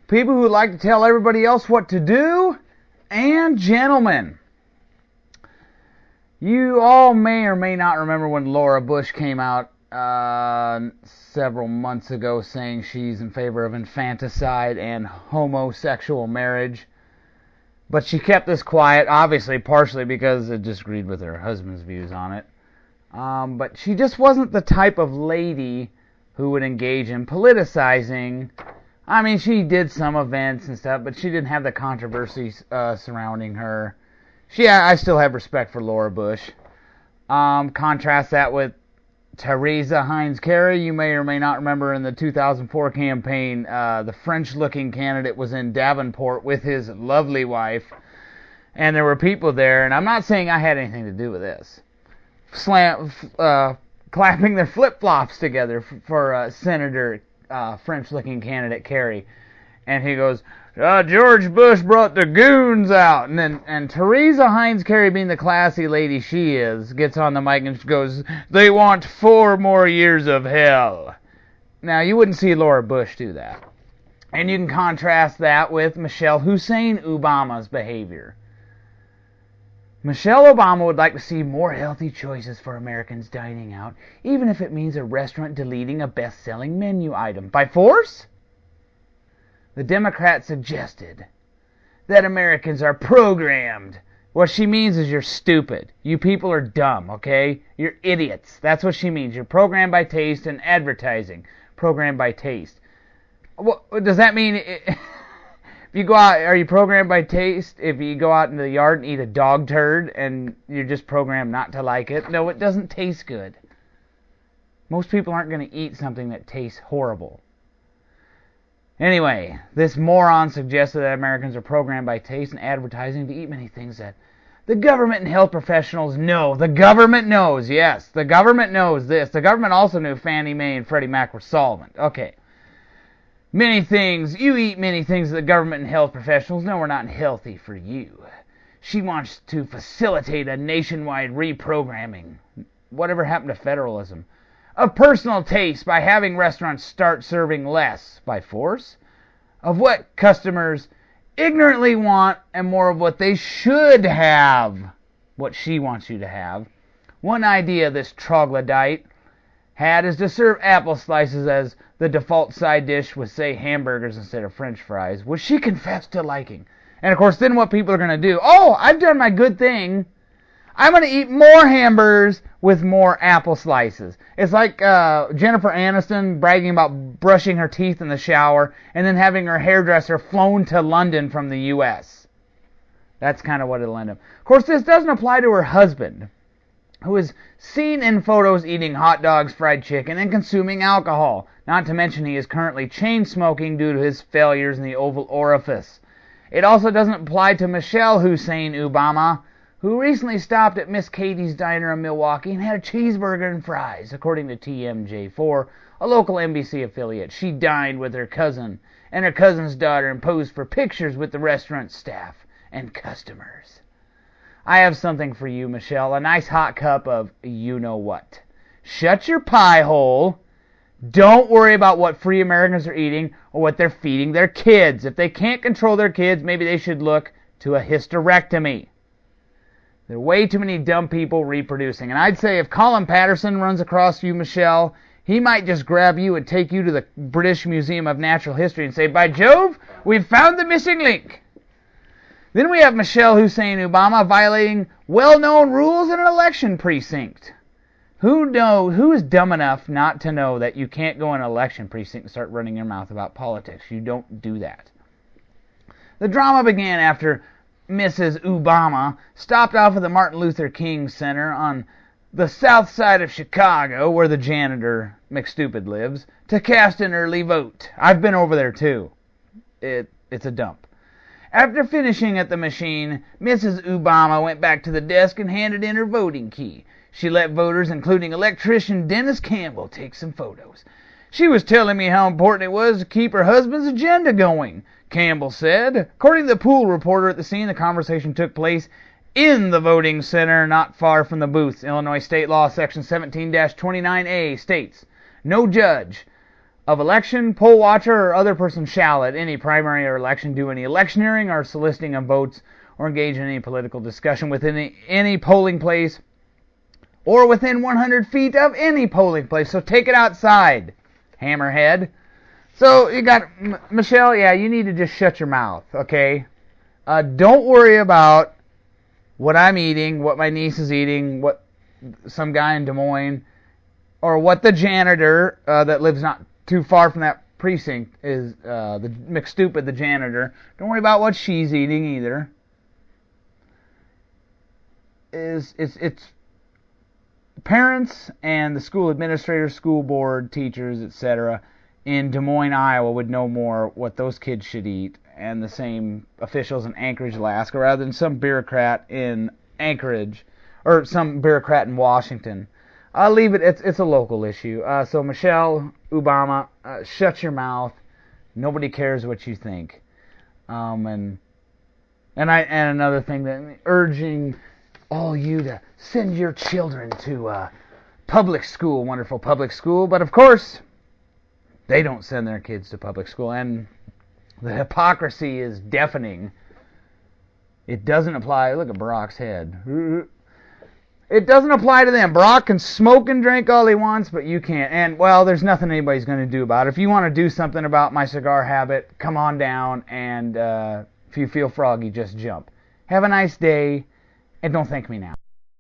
people who like to tell everybody else what to do, and gentlemen. You all may or may not remember when Laura Bush came out several months ago saying she's in favor of infanticide and homosexual marriage. But she kept this quiet, obviously partially because it disagreed with her husband's views on it. But she just wasn't the type of lady who would engage in politicizing. I mean, she did some events and stuff, but she didn't have the controversies surrounding her. I still have respect for Laura Bush. Contrast that with Theresa Heinz Kerry. You may or may not remember in the 2004 campaign, the French-looking candidate was in Davenport with his lovely wife, and there were people there, and I'm not saying I had anything to do with this, clapping their flip-flops together for Senator French-looking candidate Kerry, and he goes, George Bush brought the goons out, and Theresa Heinz Kerry, being the classy lady she is, gets on the mic and goes, they want 4 more years of hell. Now, you wouldn't see Laura Bush do that. And you can contrast that with Michelle Hussein Obama's behavior. Michelle Obama would like to see more healthy choices for Americans dining out, even if it means a restaurant deleting a best-selling menu item. By force? The Democrat suggested that Americans are programmed. What she means is you're stupid. You people are dumb, okay? You're idiots. That's what she means. You're programmed by taste and advertising. Programmed by taste. What does that mean? If you go out, are you programmed by taste? If you go out into the yard and eat a dog turd and you're just programmed not to like it? No, it doesn't taste good. Most people aren't going to eat something that tastes horrible. Anyway, this moron suggested that Americans are programmed by taste and advertising to eat many things that the government and health professionals know. The government knows, yes. The government knows this. The government also knew Fannie Mae and Freddie Mac were solvent. Okay. Many things, you eat many things that the government and health professionals know are not healthy for you. She wants to facilitate a nationwide reprogramming. Whatever happened to federalism? Of personal taste by having restaurants start serving less by force, of what customers ignorantly want and more of what they should have, what she wants you to have. One idea this troglodyte had is to serve apple slices as the default side dish with, say, hamburgers instead of French fries, which she confessed to liking. And of course, then what people are going to do, I've done my good thing. I'm going to eat more hamburgers with more apple slices. It's like Jennifer Aniston bragging about brushing her teeth in the shower and then having her hairdresser flown to London from the U.S. That's kind of what it'll end up. Of course, this doesn't apply to her husband, who is seen in photos eating hot dogs, fried chicken, and consuming alcohol. Not to mention he is currently chain smoking due to his failures in the Oval Orifice. It also doesn't apply to Michelle Hussein Obama, who recently stopped at Miss Katie's Diner in Milwaukee and had a cheeseburger and fries, according to TMJ4, a local NBC affiliate. She dined with her cousin and her cousin's daughter and posed for pictures with the restaurant staff and customers. I have something for you, Michelle, a nice hot cup of you-know-what. Shut your pie hole. Don't worry about what free Americans are eating or what they're feeding their kids. If they can't control their kids, maybe they should look to a hysterectomy. There are way too many dumb people reproducing. And I'd say if Colin Patterson runs across you, Michelle, he might just grab you and take you to the British Museum of Natural History and say, by Jove, we've found the missing link. Then we have Michelle Hussein Obama violating well-known rules in an election precinct. Who is dumb enough not to know that you can't go in an election precinct and start running your mouth about politics? You don't do that. The drama began after Mrs. Obama stopped off at the Martin Luther King Center on the south side of Chicago, where the janitor McStupid lives, to cast an early vote. I've been over there too. It's a dump. After finishing at the machine, Mrs. Obama went back to the desk and handed in her voting key. She let voters, including electrician Dennis Campbell, take some photos. She was telling me how important it was to keep her husband's agenda going, Campbell said. According to the pool reporter at the scene, the conversation took place in the voting center not far from the booths. Illinois State Law Section 17-29A states, no judge of election, poll watcher, or other person shall at any primary or election do any electioneering or soliciting of votes or engage in any political discussion within any polling place or within 100 feet of any polling place. So take it outside, hammerhead. So you got, Michelle, yeah, you need to just shut your mouth, okay? Don't worry about what I'm eating, what my niece is eating, what some guy in Des Moines, or what the janitor that lives not too far from that precinct is, the McStupid, the janitor. Don't worry about what she's eating either. It's parents and the school administrators, school board, teachers, etc. in Des Moines, Iowa would know more what those kids should eat, and the same officials in Anchorage, Alaska, rather than some bureaucrat in Anchorage or some bureaucrat in Washington. I'll leave it. It's a local issue. So Michelle Obama, shut your mouth. Nobody cares what you think. And another thing, that urging all you to send your children to public school, wonderful public school. But of course, they don't send their kids to public school, and the hypocrisy is deafening. It doesn't apply. Look at Barack's head. It doesn't apply to them. Barack can smoke and drink all he wants, but you can't. And, well, there's nothing anybody's going to do about it. If you want to do something about my cigar habit, come on down, and if you feel froggy, just jump. Have a nice day, and don't thank me now.